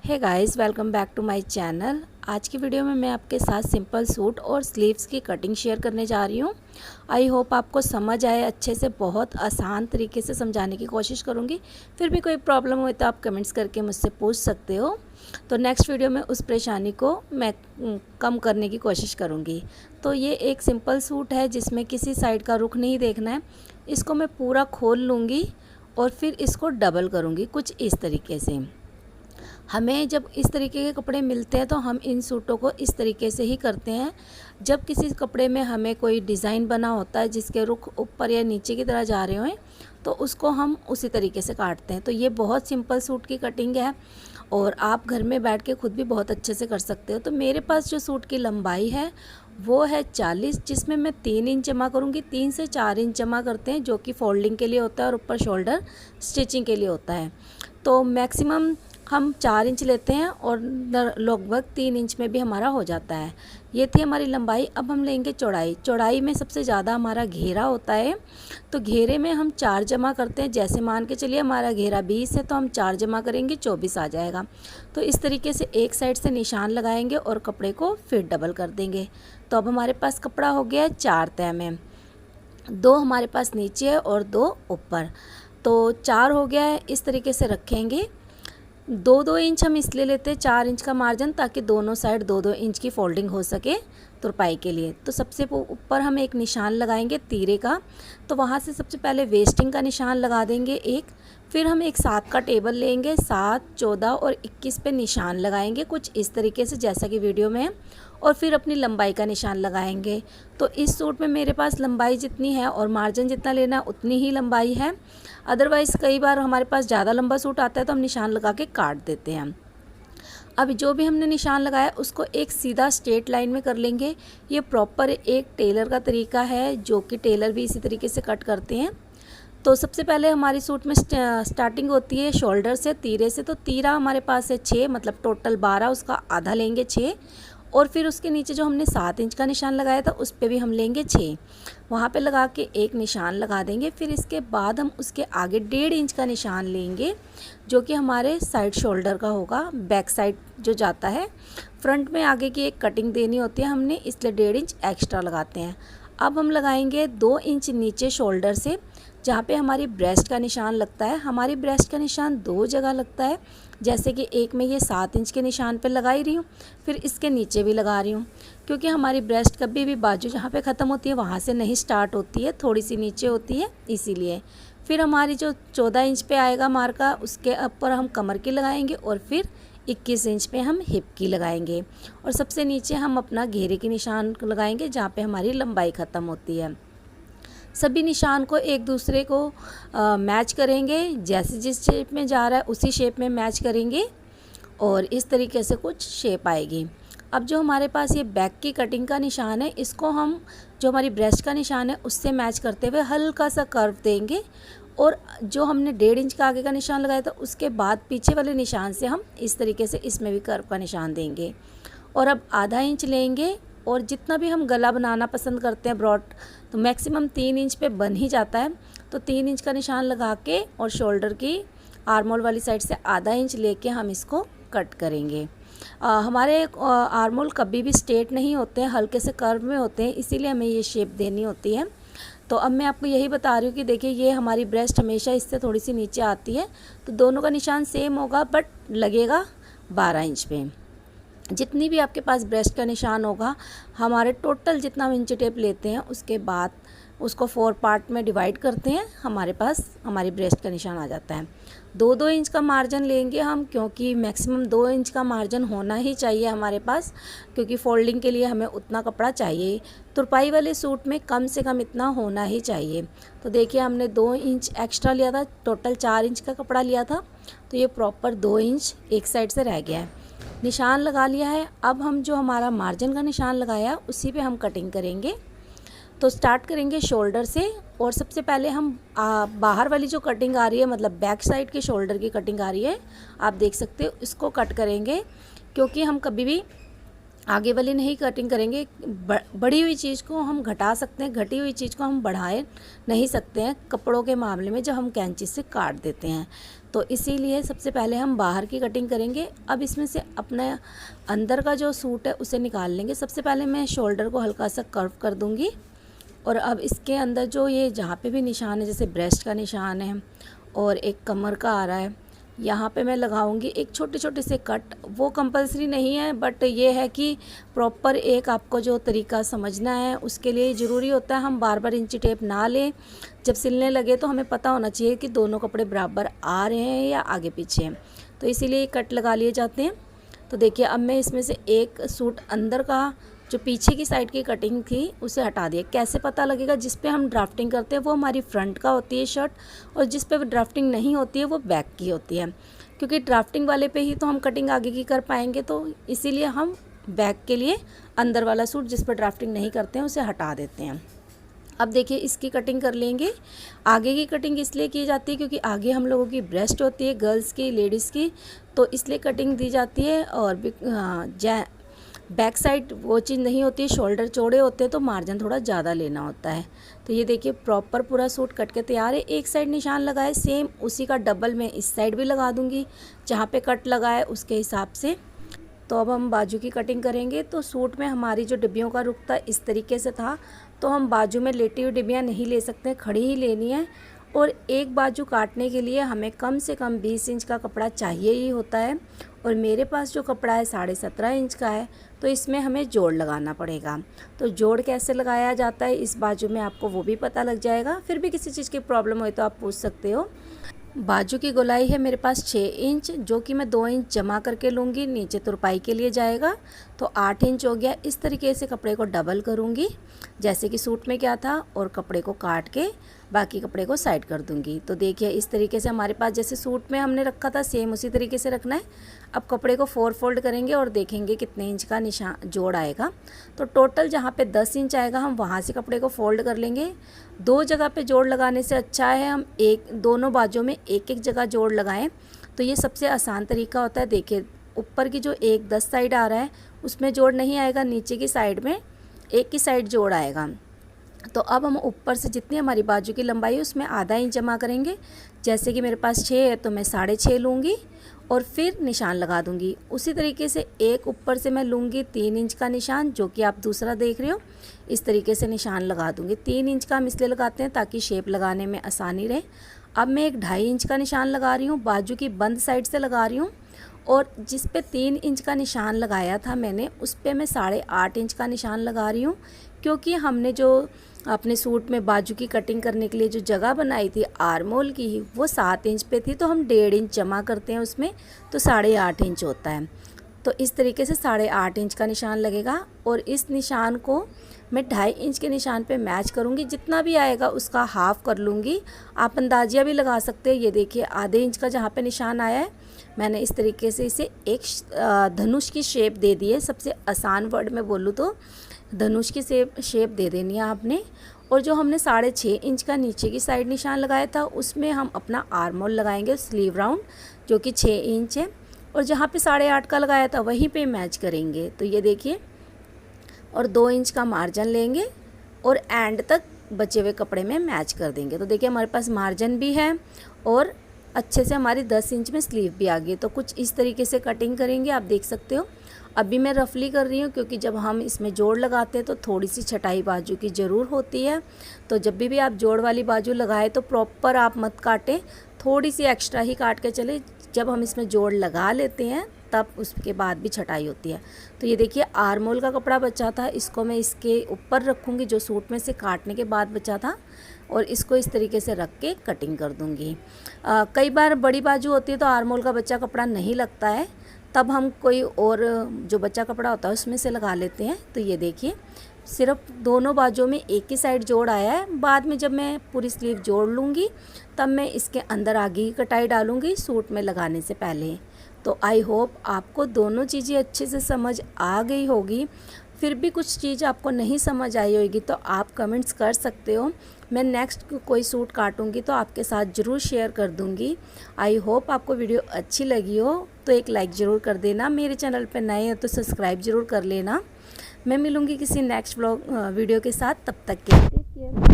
Hey guys, welcome back to my channel. आज की video में मैं आपके साथ सिंपल सूट और स्लीव्स की कटिंग शेयर करने जा रही हूँ। आई होप आपको समझ आए अच्छे से। बहुत आसान तरीके से समझाने की कोशिश करूँगी। फिर भी कोई प्रॉब्लम हो तो आप कमेंट्स करके मुझसे पूछ सकते हो। तो नेक्स्ट वीडियो में उस परेशानी को मैं कम करने की कोशिश करूँगी। तो ये एक सिंपल सूट है जिसमें किसी साइड का रुख नहीं देखना है। इसको मैं पूरा खोल लूँगी और फिर इसको डबल करूँगी कुछ इस तरीके से। हमें जब इस तरीके के कपड़े मिलते हैं तो हम इन सूटों को इस तरीके से ही करते हैं। जब किसी कपड़े में हमें कोई डिज़ाइन बना होता है जिसके रुख ऊपर या नीचे की तरह जा रहे हों तो उसको हम उसी तरीके से काटते हैं। तो ये बहुत सिंपल सूट की कटिंग है और आप घर में बैठ के खुद भी बहुत अच्छे से कर सकते हो। तो मेरे पास जो सूट की लंबाई है वो है 40, जिसमें मैं 3 इंच जमा करूँगी। 3 से 4 इंच जमा करते हैं जो कि फोल्डिंग के लिए होता है और ऊपर शोल्डर स्टिचिंग के लिए होता है। तो मैक्सिमम हम 4 इंच लेते हैं और लगभग 3 इंच में भी हमारा हो जाता है। ये थी हमारी लंबाई। अब हम लेंगे चौड़ाई। चौड़ाई में सबसे ज़्यादा हमारा घेरा होता है, तो घेरे में हम 4 जमा करते हैं। जैसे मान के चलिए हमारा घेरा 20 है तो हम 4 जमा करेंगे, 24 आ जाएगा। तो इस तरीके से एक साइड से निशान लगाएंगे और कपड़े को फिर डबल कर देंगे। तो अब हमारे पास कपड़ा हो गया है 4 तह में। 2 हमारे पास नीचे है और 2 ऊपर, तो 4 हो गया है। इस तरीके से रखेंगे। 2-2 इंच हम इसलिए लेते हैं 4 इंच का मार्जिन, ताकि दोनों साइड 2-2 इंच की फोल्डिंग हो सके तुरपाई के लिए। तो सबसे ऊपर हम एक निशान लगाएंगे तीरे का, तो वहाँ से सबसे पहले वेस्टिंग का निशान लगा देंगे एक। फिर हम एक 7 का टेबल लेंगे, 7, 14 और 21 पे निशान लगाएंगे कुछ इस तरीके से जैसा कि वीडियो में है। और फिर अपनी लंबाई का निशान लगाएंगे। तो इस सूट में मेरे पास लंबाई जितनी है और मार्जिन जितना लेना है उतनी ही लंबाई है। अदरवाइज़ कई बार हमारे पास ज़्यादा लंबा सूट आता है तो हम निशान लगा के काट देते हैं। अब जो भी हमने निशान लगाया उसको एक सीधा स्ट्रेट लाइन में कर लेंगे। ये प्रॉपर एक टेलर का तरीका है, जो कि टेलर भी इसी तरीके से कट करते हैं। तो सबसे पहले हमारी सूट में स्टार्टिंग होती है शोल्डर से, तीरे से। तो तीरा हमारे पास है 6, मतलब टोटल 12, उसका आधा लेंगे 6। और फिर उसके नीचे जो हमने 7 इंच का निशान लगाया था उस पर भी हम लेंगे 6। वहाँ पे लगा के एक निशान लगा देंगे। फिर इसके बाद हम उसके आगे 1.5 इंच का निशान लेंगे, जो कि हमारे साइड शोल्डर का होगा, बैक साइड जो जाता है। फ्रंट में आगे की एक कटिंग देनी होती है हमने, इसलिए 1.5 इंच एक्स्ट्रा लगाते हैं। अब हम लगाएंगे 2 इंच नीचे शोल्डर से, जहाँ पे हमारी ब्रेस्ट का निशान लगता है। हमारी ब्रेस्ट का निशान 2 जगह लगता है, जैसे कि एक में ये 7 इंच के निशान पे लगा ही रही हूँ, फिर इसके नीचे भी लगा रही हूँ, क्योंकि हमारी ब्रेस्ट कभी भी बाजू जहाँ पे ख़त्म होती है वहाँ से नहीं स्टार्ट होती है, थोड़ी सी नीचे होती है इसीलिए। फिर हमारी जो 14 इंच पे आएगा मार्का, उसके ऊपर हम कमर की लगाएंगे और फिर 21 इंच पे हम हिप की लगाएंगे। और सबसे नीचे हम अपना घेरे की निशान लगाएंगे जहाँ पे हमारी लंबाई ख़त्म होती है। सभी निशान को एक दूसरे को मैच करेंगे, जैसे जिस शेप में जा रहा है उसी शेप में मैच करेंगे और इस तरीके से कुछ शेप आएगी। अब जो हमारे पास ये बैक की कटिंग का निशान है, इसको हम जो हमारी ब्रेस्ट का निशान है उससे मैच करते हुए हल्का सा कर्व देंगे। और जो हमने 1.5 इंच का आगे का निशान लगाया था उसके बाद पीछे वाले निशान से हम इस तरीके से इसमें भी कर्व का निशान देंगे। और अब आधा इंच लेंगे, और जितना भी हम गला बनाना पसंद करते हैं ब्रॉड, तो मैक्सिमम 3 इंच पे बन ही जाता है। तो 3 इंच का निशान लगा के और शोल्डर की आर्मोल वाली साइड से आधा इंच लेके हम इसको कट करेंगे। हमारे आर्मोल कभी भी स्ट्रेट नहीं होते हैं, हल्के से कर्व में होते हैं, इसीलिए हमें ये शेप देनी होती है। तो अब मैं आपको यही बता रही हूँ कि देखिए ये हमारी ब्रेस्ट हमेशा इससे थोड़ी सी नीचे आती है, तो दोनों का निशान सेम होगा बट लगेगा 12 इंच पे। जितनी भी आपके पास ब्रेस्ट का निशान होगा, हमारे टोटल जितना हम इंची टेप लेते हैं उसके बाद उसको 4 पार्ट में डिवाइड करते हैं, हमारे पास हमारी ब्रेस्ट का निशान आ जाता है। 2-2 इंच का मार्जिन लेंगे हम, क्योंकि मैक्सिमम 2 इंच का मार्जिन होना ही चाहिए हमारे पास, क्योंकि फोल्डिंग के लिए हमें उतना कपड़ा चाहिए। तुरपाई वाले सूट में कम से कम इतना होना ही चाहिए। तो देखिए हमने 2 इंच एक्स्ट्रा लिया था, टोटल 4 इंच का कपड़ा लिया था, तो ये प्रॉपर 2 इंच एक साइड से रह गया है। निशान लगा लिया है। अब हम जो हमारा मार्जिन का निशान लगाया उसी पे हम कटिंग करेंगे। तो स्टार्ट करेंगे शोल्डर से, और सबसे पहले हम बाहर वाली जो कटिंग आ रही है, मतलब बैक साइड के शोल्डर की कटिंग आ रही है, आप देख सकते हो, इसको कट करेंगे। क्योंकि हम कभी भी आगे वाली नहीं कटिंग करेंगे। बढ़ी हुई चीज़ को हम घटा सकते हैं, घटी हुई चीज़ को हम बढ़ाए नहीं सकते हैं कपड़ों के मामले में जब हम कैंची से काट देते हैं। तो इसीलिए सबसे पहले हम बाहर की कटिंग करेंगे। अब इसमें से अपना अंदर का जो सूट है उसे निकाल लेंगे। सबसे पहले मैं शोल्डर को हल्का सा कर्व कर दूंगी और अब इसके अंदर जो ये जहाँ पे भी निशान है, जैसे ब्रेस्ट का निशान है और एक कमर का आ रहा है, यहाँ पे मैं लगाऊंगी एक छोटे छोटे से कट। वो कंपलसरी नहीं है, बट ये है कि प्रॉपर एक आपको जो तरीका समझना है उसके लिए ज़रूरी होता है हम बार बार इंची टेप ना लें। जब सिलने लगे तो हमें पता होना चाहिए कि दोनों कपड़े बराबर आ रहे हैं या आगे पीछे हैं, तो इसीलिए कट लगा लिए जाते हैं। तो देखिए अब मैं इसमें से एक सूट अंदर का जो पीछे की साइड की कटिंग थी उसे हटा दिया। कैसे पता लगेगा? जिस पे हम ड्राफ्टिंग करते हैं वो हमारी फ्रंट का होती है शर्ट, और जिस पे ड्राफ्टिंग नहीं होती है वो बैक की होती है, क्योंकि ड्राफ्टिंग वाले पे ही तो हम कटिंग आगे की कर पाएंगे। तो इसीलिए हम बैक के लिए अंदर वाला सूट जिस पर ड्राफ्टिंग नहीं करते हैं उसे हटा देते हैं। अब देखिए इसकी कटिंग कर लेंगे। आगे की कटिंग इसलिए की जाती है क्योंकि आगे हम लोगों की ब्रेस्ट होती है, गर्ल्स की, लेडीज़ की, तो इसलिए कटिंग दी जाती है। और बैक साइड वो चीज़ नहीं होती है, शोल्डर चौड़े होते हैं तो मार्जिन थोड़ा ज़्यादा लेना होता है। तो ये देखिए प्रॉपर पूरा सूट कट के तैयार है। एक साइड निशान लगाए, सेम उसी का डबल मैं इस साइड भी लगा दूंगी जहाँ पे कट लगा है उसके हिसाब से। तो अब हम बाजू की कटिंग करेंगे। तो सूट में हमारी जो डिब्बियों का रुख था इस तरीके से था, तो हम बाजू में लेटी हुई डिब्बियाँ नहीं ले सकते, खड़ी ही लेनी है। और एक बाजू काटने के लिए हमें कम से कम 20 इंच का कपड़ा चाहिए ही होता है, और मेरे पास जो कपड़ा है 17.5 इंच का है, तो इसमें हमें जोड़ लगाना पड़ेगा। तो जोड़ कैसे लगाया जाता है इस बाजू में आपको वो भी पता लग जाएगा। फिर भी किसी चीज़ की प्रॉब्लम हो तो आप पूछ सकते हो। बाजू की गोलाई है मेरे पास 6 इंच, जो कि मैं 2 इंच जमा करके लूँगी, नीचे तुरपाई के लिए जाएगा, तो 8 इंच हो गया। इस तरीके से कपड़े को डबल करूँगी जैसे कि सूट में क्या था, और कपड़े को काट के बाकी कपड़े को साइड कर दूँगी। तो देखिए इस तरीके से हमारे पास जैसे सूट में हमने रखा था सेम उसी तरीके से रखना है। अब कपड़े को 4 फोल्ड करेंगे और देखेंगे कितने इंच का निशान जोड़ आएगा। तो टोटल जहाँ पे 10 इंच आएगा हम वहाँ से कपड़े को फोल्ड कर लेंगे। 2 जगह पे जोड़ लगाने से अच्छा है हम दोनों बाजू में एक एक जगह जोड़ लगाएं, तो ये सबसे आसान तरीका होता है। देखिए ऊपर की जो 10 साइड आ रहा है उसमें जोड़ नहीं आएगा, नीचे की साइड में एक की साइड जोड़ आएगा। तो अब हम ऊपर से जितनी हमारी बाजू की लंबाई है उसमें आधा इंच जमा करेंगे। जैसे कि मेरे पास 6 है तो मैं 6.5 लूँगी और फिर निशान लगा दूँगी। उसी तरीके से एक ऊपर से मैं लूँगी 3 इंच का निशान, जो कि आप दूसरा देख रहे हो, इस तरीके से निशान लगा दूँगी। 3 इंच का हम इसलिए लगाते हैं ताकि शेप लगाने में आसानी रहे। अब मैं एक 2.5 इंच का निशान लगा रही हूँ, बाजू की बंद साइड से लगा रही हूँ, और जिस पे 3 इंच का निशान लगाया था मैंने उस पे मैं 8.5 इंच का निशान लगा रही हूँ, क्योंकि हमने जो अपने सूट में बाजू की कटिंग करने के लिए जो जगह बनाई थी आर्मोल की वो 7 इंच पे थी, तो हम 1.5 इंच जमा करते हैं उसमें, तो 8.5 इंच होता है। तो इस तरीके से 8.5 इंच का निशान लगेगा, और इस निशान को मैं 2.5 इंच के निशान पे मैच करूँगी। जितना भी आएगा उसका हाफ कर लूँगी। आप अंदाजिया भी लगा सकते हो। ये देखिए आधे इंच का जहाँ पे निशान आया है मैंने इस तरीके से इसे एक धनुष की शेप दे दी है। सबसे आसान वर्ड में बोलूँ तो धनुष की शेप दे देनी है आपने। और जो हमने 6.5 इंच का नीचे की साइड निशान लगाया था उसमें हम अपना आर्मोल लगाएंगे, स्लीव राउंड, जो कि 6 इंच है, और जहाँ पे 8.5 का लगाया था वहीं पे मैच करेंगे। तो ये देखिए, और 2 इंच का मार्जिन लेंगे और एंड तक बचे हुए कपड़े में मैच कर देंगे। तो देखिए हमारे पास मार्जिन भी है और अच्छे से हमारी 10 इंच में स्लीव भी आ गई। तो कुछ इस तरीके से कटिंग करेंगे, आप देख सकते हो। अभी मैं रफली कर रही हूँ क्योंकि जब हम इसमें जोड़ लगाते हैं तो थोड़ी सी छटाई बाजू की ज़रूर होती है। तो जब भी आप जोड़ वाली बाजू लगाए तो प्रॉपर आप मत काटें, थोड़ी सी एक्स्ट्रा ही काट के चले। जब हम इसमें जोड़ लगा लेते हैं तब उसके बाद भी छटाई होती है। तो ये देखिए आर्मोल का कपड़ा बचा था, इसको मैं इसके ऊपर रखूँगी जो सूट में से काटने के बाद बचा था, और इसको इस तरीके से रख के कटिंग कर दूँगी। कई बार बड़ी बाजू होती है तो आर्मोल का बचा कपड़ा नहीं लगता है, तब हम कोई और जो बचा कपड़ा होता है उसमें से लगा लेते हैं। तो ये देखिए सिर्फ दोनों बाजुओं में एक ही साइड जोड़ आया है। बाद में जब मैं पूरी स्लीव जोड़ लूँगी तब मैं इसके अंदर आगे की कटाई डालूँगी सूट में लगाने से पहले। तो आई होप आपको दोनों चीज़ें अच्छे से समझ आ गई होगी। फिर भी कुछ चीज़ आपको नहीं समझ आई होगी तो आप कमेंट्स कर सकते हो। मैं नेक्स्ट कोई सूट काटूंगी तो आपके साथ ज़रूर शेयर कर दूंगी। आई होप आपको वीडियो अच्छी लगी हो तो एक लाइक ज़रूर कर देना। मेरे चैनल पर नए हो तो सब्सक्राइब ज़रूर कर लेना। मैं मिलूँगी किसी नेक्स्ट वीडियो के साथ, तब तक के लिए टेक केयर।